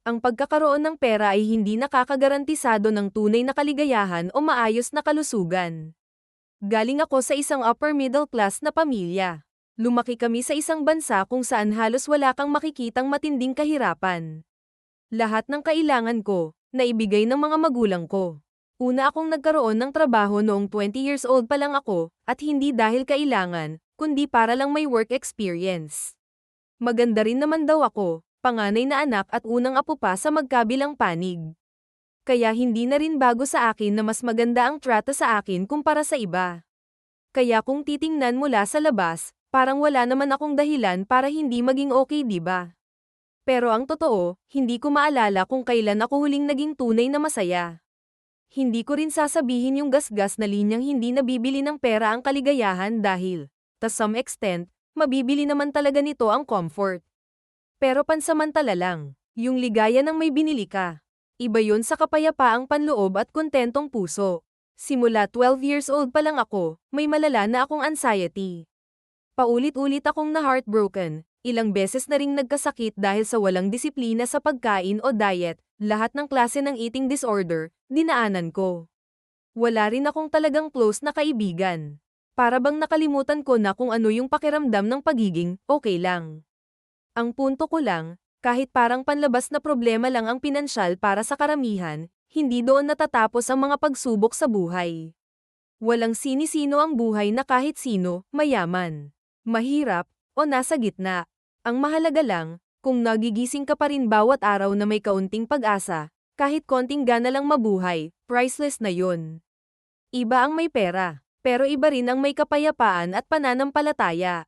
Ang pagkakaroon ng pera ay hindi nakakagarantisado ng tunay na kaligayahan o maayos na kalusugan. Galing ako sa isang upper middle class na pamilya. Lumaki kami sa isang bansa kung saan halos wala kang makikitang matinding kahirapan. Lahat ng kailangan ko, naibigay ng mga magulang ko. Una akong nagkaroon ng trabaho noong 20 years old pa lang ako, at hindi dahil kailangan, kundi para lang may work experience. Maganda rin naman daw ako, panganay na anak at unang apo pa sa magkabilang panig. Kaya hindi na rin bago sa akin na mas maganda ang trato sa akin kumpara sa iba. Kaya kung titingnan mula sa labas, parang wala naman akong dahilan para hindi maging okay, di ba? Pero ang totoo, hindi ko maalala kung kailan ako huling naging tunay na masaya. Hindi ko rin sasabihin yung gasgas na linyang hindi nabibili ng pera ang kaligayahan dahil, to some extent, mabibili naman talaga nito ang comfort. Pero pansamantala lang, yung ligaya ng may binili ka. Iba yun sa kapayapaang panloob at kontentong puso. Simula 12 years old pa lang ako, may malala na akong anxiety. Paulit-ulit akong na-heartbroken, ilang beses na ring nagkasakit dahil sa walang disiplina sa pagkain o diet, lahat ng klase ng eating disorder, dinaanan ko. Wala rin akong talagang close na kaibigan. Para bang nakalimutan ko na kung ano yung pakiramdam ng pagiging okay lang. Ang punto ko lang, kahit parang panlabas na problema lang ang pinansyal para sa karamihan, hindi doon natatapos ang mga pagsubok sa buhay. Walang sinisino ang buhay na kahit sino, mayaman, mahirap, o nasa gitna. Ang mahalaga lang, kung nagigising ka pa rin bawat araw na may kaunting pag-asa, kahit konting gana lang mabuhay, priceless na yun. Iba ang may pera, pero iba rin ang may kapayapaan at pananampalataya.